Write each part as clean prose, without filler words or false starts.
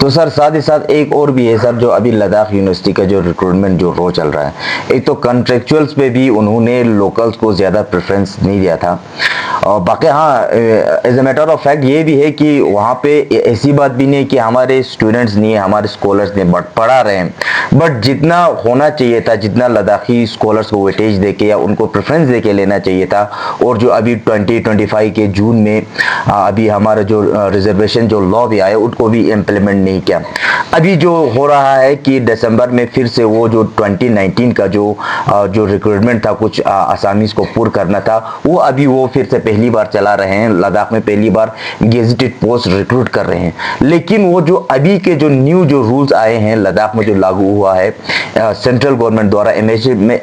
तो सर साथ ही साथ एक और भी है सर, जो अभी लद्दाख यूनिवर्सिटी का जो रिक्रूटमेंट जो रो चल रहा है, एक तो कॉन्ट्रेक्चुअल्स पे भी उन्होंने लोकल्स को ज़्यादा प्रेफरेंस नहीं दिया था। और बाकी हाँ, as a matter of fact ये भी है कि वहाँ पे ऐसी बात भी नहीं कि हमारे स्टूडेंट्स नहीं है, हमारे स्कॉलर्स नहीं बट पढ़ा रहे हैं, बट जितना होना चाहिए था, जितना लद्दाखी स्कॉलर्स को वेटेज दे के या उनको प्रेफरेंस दे के लेना चाहिए था, और जो अभी 2025 के जून में अभी हमारा जो रिजर्वेशन जो लॉ भी आया उनको भी इम्प्लीमेंट नहीं किया। अभी जो हो रहा है कि दिसंबर में फिर से वो जो 2019 का जो रिक्रूटमेंट था, कुछ असामीज को पूर्ण करना था, वो अभी वो फिर से पहली बार चला रहे हैं। लद्दाख में पहली बार गेजेटेड पोस्ट रिक्रूट कर रहे हैं। लेकिन वो जो अभी के जो न्यू जो रूल्स आए हैं लद्दाख में, जो लागू हुआ है सेंट्रल गवर्नमेंट द्वारा,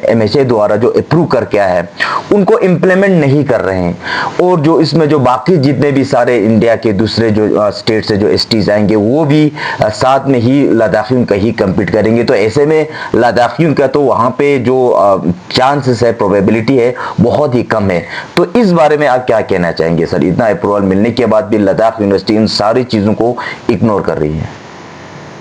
MHA द्वारा जो अप्रूव करके आया है, उनको इम्प्लीमेंट नहीं कर रहे हैं। और जो इसमें जो बाकी जितने भी सारे इंडिया के दूसरे जो स्टेट से जो एसटीज आएंगे, वो भी साथ में ही लद्दाखियों का ही कम्पीट करेंगे। तो ऐसे में लद्दाखियों का तो वहाँ पे जो चांसेस है, प्रोबेबिलिटी है, बहुत ही कम है। तो इस बारे में आप क्या कहना चाहेंगे सर? इतना अप्रूवल मिलने के बाद भी लद्दाख यूनिवर्सिटी इन सारी चीज़ों को इग्नोर कर रही है।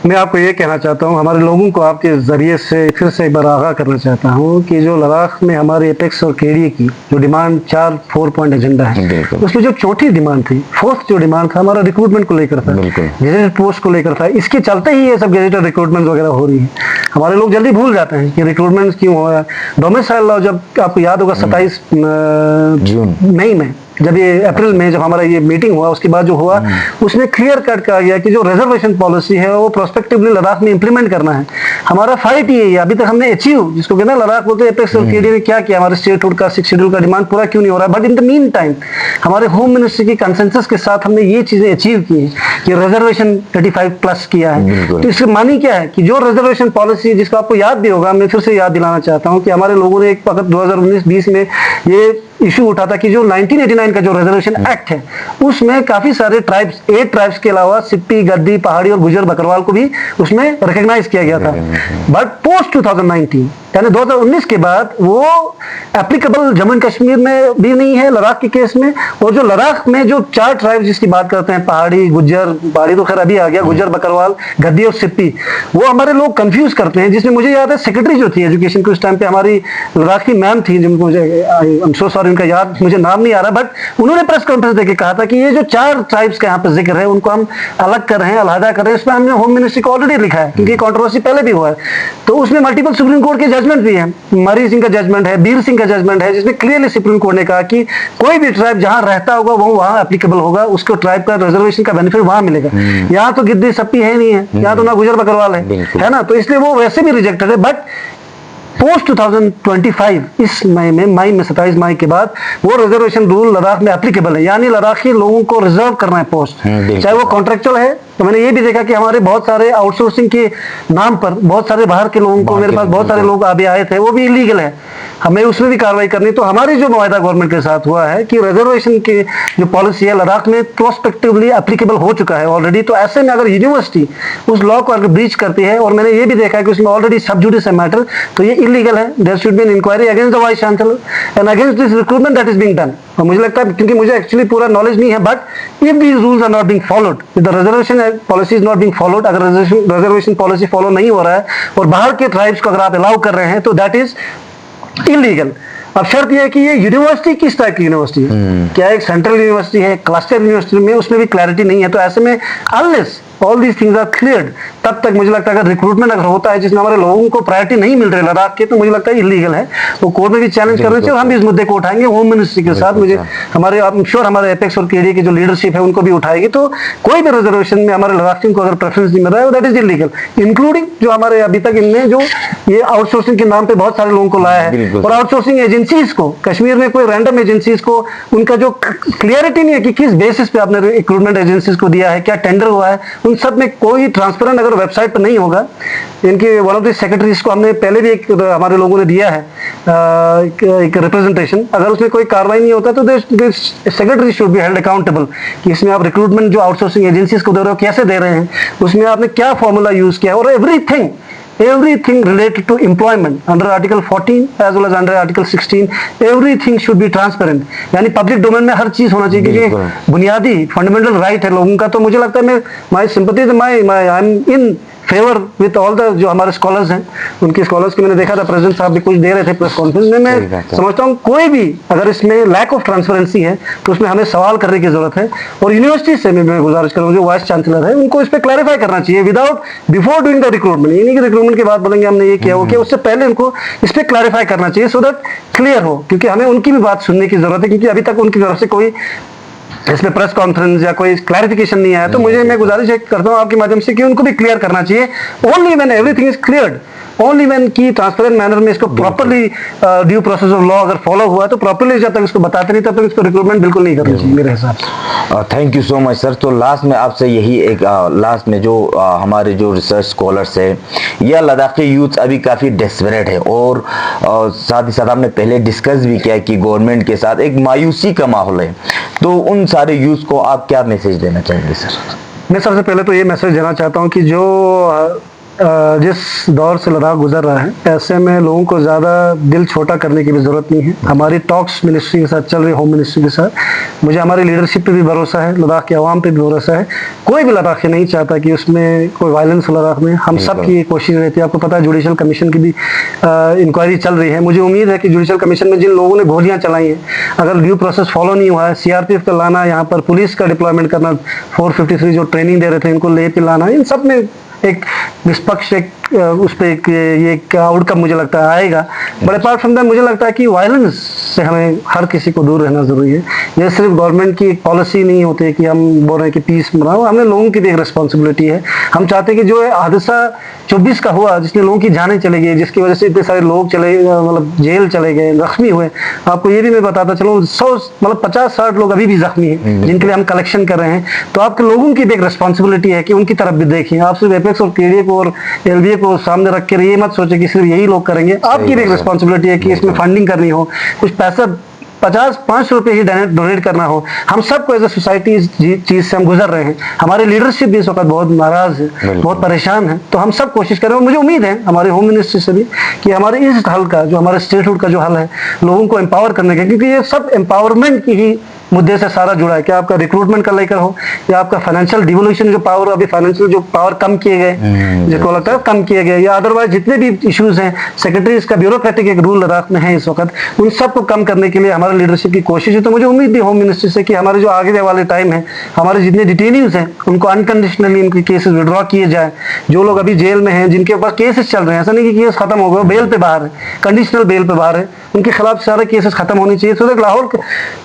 मैं आपको ये कहना चाहता हूँ, हमारे लोगों को आपके ज़रिए से फिर से एक बार आगाह करना चाहता हूँ कि जो लद्दाख में हमारे एपेक्स और केडीए की जो डिमांड 4 पॉइंट एजेंडा है, उसमें जो चौथी डिमांड थी, फोर्थ जो डिमांड था, हमारा रिक्रूटमेंट को लेकर था, गेजेटेड पोस्ट को लेकर था। इसके चलते ही ये सब गेजेटेड रिक्रूटमेंट वगैरह हो रही है। हमारे लोग जल्दी भूल जाते हैं कि रिक्रूटमेंट क्यों हो रहा है। डोमिसाइल लॉ, जब आपको याद होगा 27 मई में, जब ये अप्रैल में जब हमारा ये मीटिंग हुआ, उसके बाद जो हुआ उसमें क्लियर कट कहा गया कि जो रिजर्वेशन पॉलिसी है वो प्रोस्पेक्टिवली लद्दाख में इंप्लीमेंट करना है। हमारा फाइट ये है, अभी तक हमने अचीव, जिसको कहते हैं लद्दाख बोलते हैं, एपेक्स और केडीए ने क्या किया, हमारे स्टेटहुड का 6 शेड्यूल का डिमांड पूरा क्यों नहीं हो रहा है। But in the mean time हमारे होम मिनिस्ट्री की कंसेंसस के साथ हमने ये चीजें अचीव की है कि रिजर्वेशन 35+ किया है। तो इससे मानी क्या है कि जो रिजर्वेशन पॉलिसी, जिसको आपको याद भी होगा, मैं फिर से याद दिलाना चाहता हूँ कि हमारे लोगों ने एक वक्त 2019-20 में ये इशू उठा था कि जो 1989 का जो रिजर्वेशन एक्ट है, उसमें काफी सारे ट्राइब्स, 8 ट्राइब्स के अलावा सिप्पी, गद्दी, पहाड़ी और गुजर बकरवाल को भी उसमें रिकॉग्नाइज किया गया था। बट पोस्ट 2019 यानी 2019 के बाद वो एप्लीकेबल जम्मू एंड कश्मीर में भी नहीं है लद्दाख के केस में। और जो लद्दाख में जो 4 ट्राइब्स जिसकी बात करते हैं, पहाड़ी, गुज्जर, पहाड़ी तो खैर अभी आ गया, गुज्जर बकरवाल, गद्दी और सिप्पी, वो हमारे लोग कंफ्यूज करते हैं। जिसमें मुझे याद है सेक्रेटरी जो थी एजुकेशन के उस टाइम पे, हमारी लद्दाख की मैम थी, जिनको मुझे उनका याद, मुझे नाम नहीं आ रहा, बट उन्होंने प्रेस कॉन्फ्रेंस देके कहा था कि ये जो 4 ट्राइब्स का यहाँ पे जिक्र है, उनको हम अलग कर रहे हैं, अलहदा कर रहे हैं। इसमें हमने होम मिनिस्ट्री को ऑलरेडी लिखा है, क्योंकि कंट्रोवर्सी पहले भी हुआ है। तो उसमें मल्टीपल सुप्रीम कोर्ट के जजमेंट भी है, मरी सिंह का जजमेंट है, बीर सिंह का जजमेंट है, जिसमें क्लियरली सुप्रीम कोर्ट ने कहा कि कोई भी ट्राइब जहां रहता होगा वो वहां एप्लीकेबल होगा, उसको ट्राइब का रिजर्वेशन का बेनिफिट वहां मिलेगा। यहाँ तो गिद्दी सप्पी है नहीं है, यहाँ तो ना गुजर बकरवाल है ना, तो इसलिए वो वैसे भी रिजेक्टेड है। बट पोस्ट 2025 इस मई में 27 मई के बाद वो रिजर्वेशन रूल लद्दाख में एप्लीकेबल है, यानी लद्दाखी लोगों को रिजर्व करना है पोस्ट, चाहे वो कॉन्ट्रेक्चुअल है। तो मैंने ये भी देखा कि हमारे बहुत सारे आउटसोर्सिंग के नाम पर बहुत सारे बाहर के लोगों को, मेरे पास बहुत सारे लोग अभी आए थे, वो भी इलीगल है, हमें उसमें भी कार्रवाई करनी। तो हमारी जो मुआहदा गवर्नमेंट के साथ हुआ है कि रिजर्वेशन की जो पॉलिसी है लद्दाख में प्रोस्पेक्टिवली एप्लीकेबल हो चुका है ऑलरेडी। तो ऐसे में अगर यूनिवर्सिटी उस लॉ को अगर ब्रीच करती है, और मैंने ये भी देखा है कि उसमें ऑलरेडी सब जुडिस है मैटर, तो ये इलीगल है। There should be an inquiry against the vice chancellor and against this recruitment that is being done. और मुझे लगता है, क्योंकि मुझे एक्चुअली पूरा नॉलेज नहीं है, but if these rules are not being followed, the reservation policy is not being followed, अगर रिजर्वेशन पॉलिसी फॉलो नहीं हो रहा है और बाहर के ट्राइब्स को अगर आप अलाउ कर रहे हैं, तो दैट इज इलीगल। अब शर्त यह है कि ये यूनिवर्सिटी किस टाइप की यूनिवर्सिटी है, क्या एक सेंट्रल यूनिवर्सिटी है, क्लस्टर यूनिवर्सिटी में, उसमें भी क्लैरिटी नहीं है। तो ऐसे में unless all these things are cleared, तब तक मुझे लगता है अगर रिक्रूटमेंट अगर होता है जिसमें हमारे लोगों को प्रायोरिटी नहीं मिल रही लद्दाख के, तो मुझे लगता है इलीगल है। वो कोर्ट में भी चैलेंज करने चाहिए, हम भी इस मुद्दे को उठाएंगे होम मिनिस्ट्री के साथ। मुझे हमारे, आई एम श्योर हमारे एपेक्स और केडीए की जो लीडरशिप है उनको भी उठाएगी। तो कोई भी रिजर्वेशन में हमारे लद्दाखियों को अगर प्रेफरेंस नहीं मिल रहा है, दैट इज इलीगल, इंक्लूडिंग जो हमारे अभी तक इनने जो ये आउटसोर्सिंग के नाम पे बहुत सारे लोगों को लाया है। और आउटसोर्सिंग एजेंसीज को कश्मीर में, कोई रैंडम एजेंसीज को, उनका जो क्लियरिटी नहीं है कि किस बेसिस पे आपने रिक्रूटमेंट एजेंसीज को दिया है, क्या टेंडर हुआ है, उन सब में कोई ट्रांसपेरेंट अगर वेबसाइट पर नहीं होगा। इनके वन ऑफ द सेक्रेटरीज को हमने पहले भी एक हमारे लोगों ने दिया है एक रिप्रेजेंटेशन, अगर उसमें कोई कार्रवाई नहीं होता तो secretary should be held accountable कि इसमें आप रिक्रूटमेंट जो आउटसोर्सिंग एजेंसीज को दे रहे हो कैसे दे रहे हैं, उसमें आपने क्या फॉर्मूला यूज किया, और everything everything related to employment under Article 14 as well as under Article 16, everything should be transparent. यानी पब्लिक डोमेन में हर चीज होना चाहिए, क्योंकि बुनियादी फंडामेंटल राइट है लोगों का। तो मुझे लगता है my sympathy, I am in favour with all the जो हमारे स्कॉलर्स हैं, उनकी स्कॉलर्स की मैंने देखा था, प्रेसिडेंट साहब भी कुछ दे रहे थे प्रेस कॉन्फ्रेंस में। मैं समझता हूँ कोई भी अगर इसमें लैक ऑफ ट्रांसपेरेंसी है तो उसमें हमें सवाल करने की जरूरत है। और यूनिवर्सिटी से मैं गुजारिश करूँगा, जो वाइस चांसलर है उनको इस पर क्लैरिफाई करना चाहिए without before doing the recruitment. ये नहीं कि रिक्रूटमेंट के बाद बोलेंगे हमने ये किया वो किया, उससे पहले उनको इस पर क्लैरिफाई करना चाहिए सो दैट क्लियर हो, क्योंकि हमें उनकी भी बात सुनने की जरूरत है, क्योंकि अभी तक उनकी तरफ से कोई इसमें प्रेस कॉन्फ्रेंस या कोई क्लैरिफिकेशन नहीं आया। तो मैं गुजारिश करता हूं आपके माध्यम से कि उनको भी क्लियर करना चाहिए। Only when everything is cleared, only when की ट्रांसपेरेंट मैनर में इसको properly due process of law अगर फॉलो हुआ तो प्रॉपर्ली जब तक इसको बताते नहीं तब तक इसको रिक्रूटमेंट बिल्कुल नहीं करनी चाहिए मेरे हिसाब से। Thank you so much sir. तो लास्ट में आपसे यही एक लास्ट में जो हमारे जो रिसर्च स्कॉलर्स है या लद्दाख के यूथ अभी काफ़ी डेस्परेट है, और साथ ही साथ आपने पहले डिस्कस भी किया कि गवर्नमेंट के साथ एक मायूसी का माहौल है, तो उन सारे यूथ को आप क्या मैसेज देना चाहेंगे सर? मैं सबसे पहले तो ये मैसेज देना चाहता हूँ कि जो जिस दौर से लद्दाख गुजर रहा है, ऐसे में लोगों को ज़्यादा दिल छोटा करने की भी ज़रूरत नहीं है। हमारी टॉक्स मिनिस्ट्री के साथ चल रही, होम मिनिस्ट्री के साथ। मुझे हमारी लीडरशिप पे भी भरोसा है, लद्दाख के अवाम पे भी भरोसा है। कोई भी लद्दाखी नहीं चाहता कि उसमें कोई वायलेंस हो लद्दाख में। हम सब की कोशिश रहती है। आपको पता है जुडिशल कमीशन की भी इंक्वायरी चल रही है। मुझे उम्मीद है कि जुडिशल कमीशन में जिन लोगों ने गोलियाँ चलाई हैं, अगर ड्यू प्रोसेस फॉलो नहीं हुआ है, CRPF का लाना, यहाँ पर पुलिस का डिप्लॉयमेंट करना, 453 जो ट्रेनिंग दे रहे थे इनको लेके लाना, इन सब में एक निष्पक्ष एक उस पर एक आउटकम मुझे लगता है आएगा। बट अपार्ट फ्रॉम दैट मुझे लगता है कि वायलेंस से हमें हर किसी को दूर रहना जरूरी है। ये सिर्फ गवर्नमेंट की एक पॉलिसी नहीं होती है कि हम बोल रहे हैं कि पीस मनाओ, हमें लोगों की भी एक रिस्पॉन्सिबिलिटी है। हम चाहते हैं कि जो हादसा 24 का हुआ, जिसने लोगों की जानें चले गई, जिसकी वजह से इतने सारे लोग मतलब जेल चले गए, जख्मी हुए। आपको ये भी मैं बताता चलूँ 50-60 लोग अभी भी जख्मी हैं जिनके लिए हम कलेक्शन कर रहे हैं। तो आपके लोगों की भी एक रिस्पॉन्सिबिलिटी है कि उनकी तरफ भी देखें। आप सिर्फ एपेक्स और KDA को और LBA को सामने रख के ये मत सोचे कि सिर्फ यही लोग करेंगे। आपकी भी एक रिस्पॉन्सिबिलिटी है कि इसमें फंडिंग करनी हो, कुछ पैसा 50-5 रुपए ही डोनेट करना हो। हम सबको एज ए सोसाइटी इस चीज से हम गुजर रहे हैं। हमारी लीडरशिप भी इस वक्त बहुत नाराज है, बहुत परेशान है। तो हम सब कोशिश करें, और मुझे उम्मीद है हमारे होम मिनिस्ट्री से भी कि हमारे इस हल का, जो हमारे स्टेटहुड का जो हल है, लोगों को एम्पावर करने का, क्योंकि ये सब एम्पावरमेंट की ही मुद्दे से सारा जुड़ा है। क्या आपका रिक्रूटमेंट का लेकर हो या आपका फाइनेंशियल डिवोल्यूशन, जो पावर अभी फाइनेंशियल जो पावर कम किए गए, जिसको लगता है कम किए गए, या अदरवाइज जितने भी इश्यूज हैं, सेक्रेटरीज का ब्यूरोक्रेटिक एक रूल लद्दाख में है इस वक्त, उन सबको कम करने के लिए हमारे लीडरशिप की कोशिश है। तो मुझे उम्मीद भी होम मिनिस्ट्री से कि हमारे जो आगे वाले टाइम है, हमारे जितने डिटेनिव्स हैं उनको अनकंडीशनली इनके केसेस विड्रॉ किए जाए। जो लोग अभी जेल में हैं, जिनके ऊपर केसेस चल रहे हैं, ऐसा नहीं कि केस खत्म हो गए, बेल पे बाहर है, कंडीशनल बेल पे बाहर है, उनके खिलाफ सारे केसेस खत्म होनी चाहिए। सो लाहौर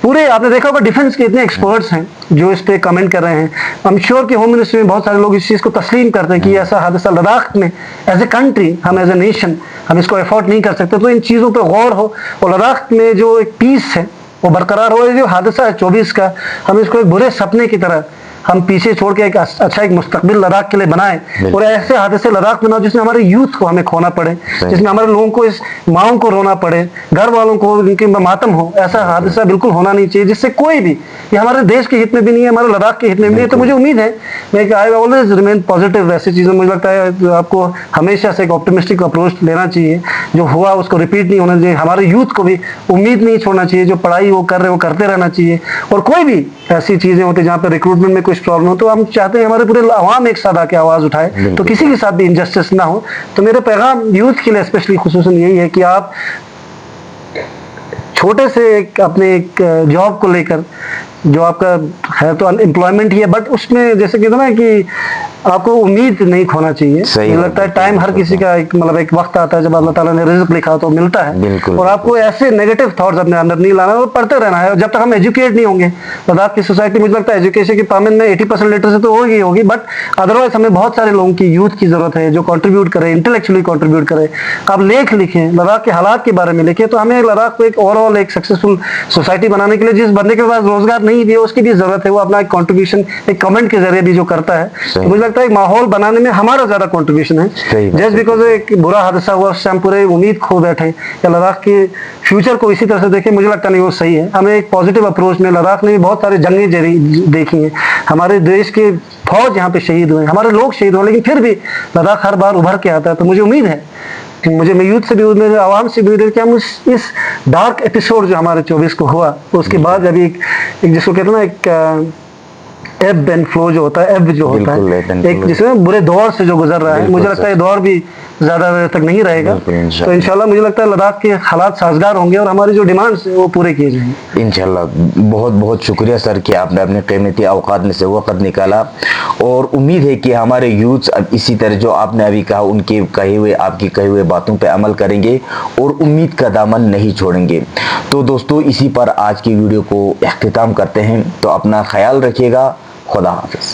पूरे, आपने देखा होगा डिफेंस के इतने एक्सपर्ट्स हैं जो इस पे कमेंट कर रहे हैं। आई एम श्योर कि होम मिनिस्ट्री में बहुत सारे लोग इस चीज को तस्लीम करते हैं कि ऐसा हादसा लद्दाख में एज ए कंट्री, हम एज ए नेशन, हम इसको एफोर्ड नहीं कर सकते। तो इन चीजों पे गौर हो और लद्दाख में जो एक पीस है वो बरकरार हो। जो हादसा है 24 का, हम इसको एक बुरे सपने की तरह हम पीछे छोड़ के एक अच्छा एक मुस्तकबिल लद्दाख के लिए बनाए। और ऐसे हादसे लद्दाख में ना जिसमें हमारे यूथ को हमें खोना पड़े, जिसमें हमारे लोगों को, इस माओं को रोना पड़े, घर वालों को उनके मातम हो, ऐसा हादसा बिल्कुल होना नहीं चाहिए, जिससे कोई भी, ये हमारे देश के हित में भी नहीं है, हमारे लद्दाख के हित में भी नहीं है। तो मुझे उम्मीद है, मैं आई ऑलवेज रिमेन पॉजिटिव। ऐसी चीज़ें मुझे लगता है आपको हमेशा से एक ऑप्टिमिस्टिक अप्रोच लेना चाहिए। जो हुआ उसको रिपीट नहीं होना चाहिए। हमारे यूथ को भी उम्मीद नहीं छोड़ना चाहिए, जो पढ़ाई वो कर रहे हैं वो करते रहना चाहिए। और कोई भी ऐसी चीज़ें होती जहाँ पर रिक्रूटमेंट में कुछ प्रॉब्लम हो, तो हम चाहते हैं हमारे पूरे अवाम एक साथ आके आवाज़ उठाए, तो किसी के साथ भी इनजस्टिस ना हो। तो मेरा पैगाम यूथ के लिए स्पेशली खुसूसन यही है कि आप छोटे से अपने एक जॉब को लेकर, जो आपका है तो अनएम्प्लॉयमेंट ही है, बट उसमें जैसे कहते हैं ना कि आपको उम्मीद नहीं खोना चाहिए। मुझे लगता है टाइम हर किसी का एक मतलब एक वक्त आता है जब अल्लाह ताला ने रिज़्क लिखा तो मिलता है। और आपको ऐसे नेगेटिव थॉट्स अपने अंदर नहीं लाना, और पढ़ते रहना है। जब तक हम एजुकेट नहीं होंगे, लद्दाख की सोसाइटी, मुझे लगता है एजुकेशन की पामेंट में 80% लिटरेसी तो होगी, बट अदरवाइज हमें बहुत सारे लोगों की, यूथ की जरूरत है जो कंट्रीब्यूट करे, इंटेलेक्चुअली कंट्रीब्यूट करे। आप लेख लिखें, लद्दाख के हालात के बारे में लिखें, तो हमें लद्दाख को एक ओवरऑल एक सक्सेसफुल सोसाइटी बनाने के लिए जिस बंदे के पास रोजगार नहीं भी है उसकी भी जरूरत है, वो अपना एक कॉन्ट्रीब्यूशन एक कमेंट के जरिए भी जो करता है। तो मुझे लगता है एक माहौल बनाने में हमारा ज्यादा कंट्रीब्यूशन है। सही बात जस्ट बिकॉज एक बुरा हादसा हुआ उससे हम पूरे उम्मीद खो बैठे या लद्दाख के फ्यूचर को इसी तरह से देखें, मुझे लगता नहीं वो सही है। हमें एक पॉजिटिव अप्रोच में, लद्दाख ने भी बहुत सारे जंगें देखी हैं, हमारे देश के फौज यहाँ पे शहीद हुए, हमारे लोग शहीद हुए, लेकिन फिर भी लद्दाख हर बार उभर के आता है। तो मुझे उम्मीद है कि मैं यूथ से भी, मेरे आवाम से भी उम्मीद है कि हम इस डार्क एपिसोड जो हमारे 24 को हुआ, उसके बाद अभी एक जिसको कहते हैं ना, एक एब एंड फ्लो जो होता है, एब जो होता है, एक जिसमें बुरे दौर से जो गुजर रहा है, मुझे लगता है दौर भी ज्यादा देर तक नहीं रहेगा। तो इंशाल्लाह मुझे लगता है लद्दाख के हालात साजगार होंगे और हमारी जो डिमांड्स है वो पूरे किए जाएंगे इंशाल्लाह। बहुत बहुत शुक्रिया सर कि आपने अपने कीमती औकात में से वक़्त निकाला, और उम्मीद है कि हमारे यूथ अब इसी तरह जो आपने अभी कहा उनके कहे हुए, आपकी कही हुए बातों पे अमल करेंगे और उम्मीद का दामन नहीं छोड़ेंगे। तो दोस्तों, इसी पर आज की वीडियो को इख्तिताम करते हैं। तो अपना ख्याल रखिएगा। खुदा हाफिज़।